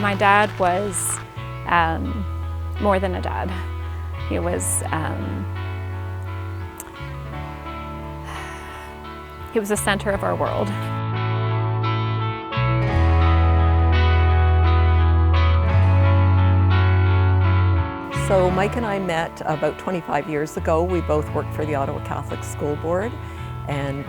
My dad was more than a dad. He was the center of our world. So Mike and I met about 25 years ago. We both worked for the Ottawa Catholic School Board, and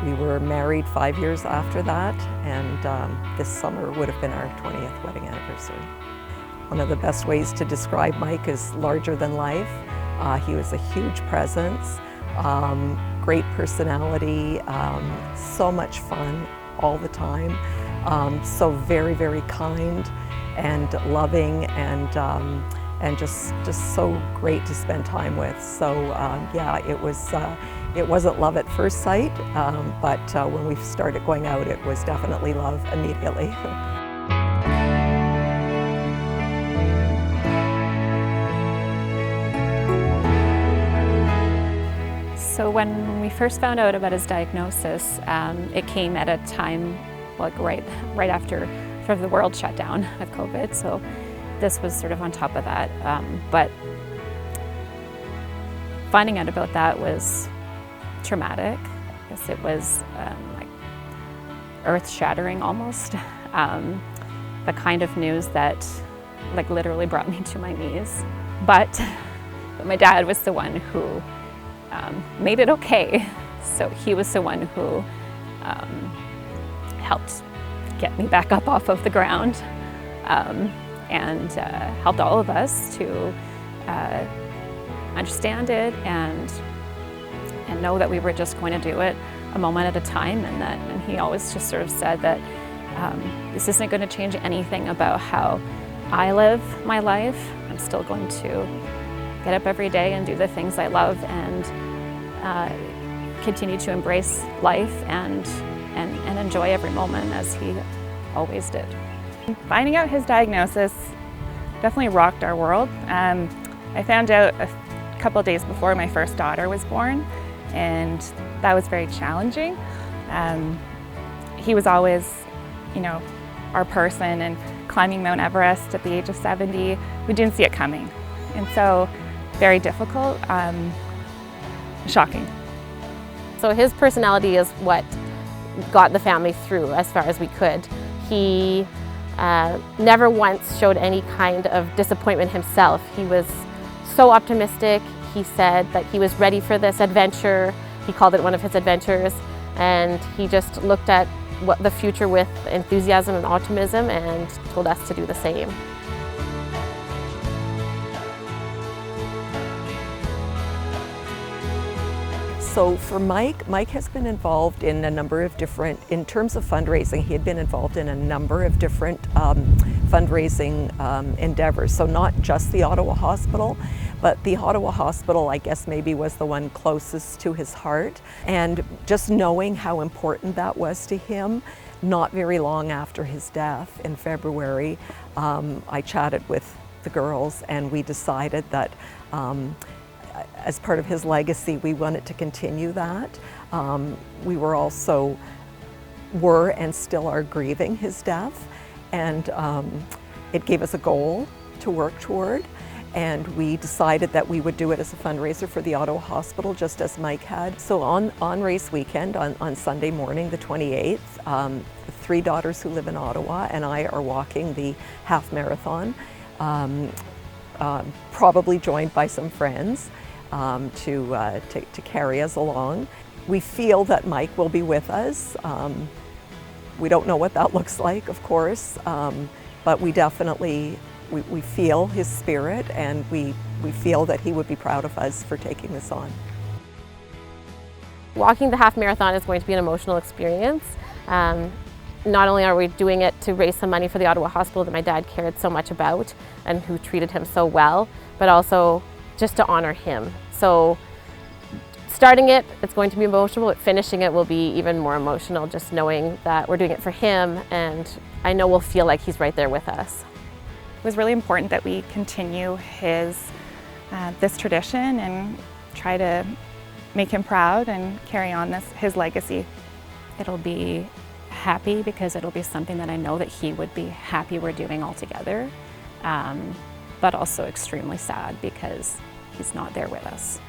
we were married 5 years after that, and this summer would have been our 20th wedding anniversary. One of the best ways to describe Mike is larger than life. He was a huge presence, great personality, so much fun all the time, so very, very kind and loving, and just so great to spend time with. So yeah, it wasn't love at first sight, but when we started going out, it was definitely love immediately. So when we first found out about his diagnosis, it came at a time like right after sort of the world shut down of COVID. So this was sort of on top of that. But finding out about that was traumatic. I guess it was like earth-shattering almost. The kind of news that like literally brought me to my knees. But my dad was the one who made it okay. So he was the one who helped get me back up off of the ground, and helped all of us to understand it and know that we were just going to do it a moment at a time, and he always just sort of said that this isn't going to change anything about how I live my life. I'm still going to get up every day and do the things I love and continue to embrace life and enjoy every moment as he always did. Finding out his diagnosis definitely rocked our world. I found out a couple days before my first daughter was born, and that was very challenging. He was always, you know, our person, and climbing Mount Everest at the age of 70, we didn't see it coming. And so, very difficult, shocking. So his personality is what got the family through as far as we could. He never once showed any kind of disappointment himself. He was so optimistic. He said that he was ready for this adventure. He called it one of his adventures, and he just looked at what the future with enthusiasm and optimism and told us to do the same. So for Mike has been involved in a number of different, in terms of fundraising, he had been involved in a number of different fundraising endeavors. So not just the Ottawa Hospital, but the Ottawa Hospital, I guess, maybe was the one closest to his heart. And just knowing how important that was to him, not very long after his death in February, I chatted with the girls, and we decided that as part of his legacy, we wanted to continue that. We were and still are grieving his death, and it gave us a goal to work toward, and we decided that we would do it as a fundraiser for the Ottawa Hospital, just as Mike had. So on race weekend, on Sunday morning, the 28th, 3 daughters who live in Ottawa and I are walking the half marathon, probably joined by some friends to carry us along. We feel that Mike will be with us. We don't know what that looks like, of course, but we definitely, we feel his spirit, and we feel that he would be proud of us for taking this on. Walking the half marathon is going to be an emotional experience. Not only are we doing it to raise some money for the Ottawa Hospital that my dad cared so much about and who treated him so well, but also just to honor him. So starting it, it's going to be emotional, but finishing it will be even more emotional, just knowing that we're doing it for him, and I know we'll feel like he's right there with us. It was really important that we continue his this tradition and try to make him proud and carry on his legacy. It'll be happy because it'll be something that I know that he would be happy we're doing all together, but also extremely sad because he's not there with us.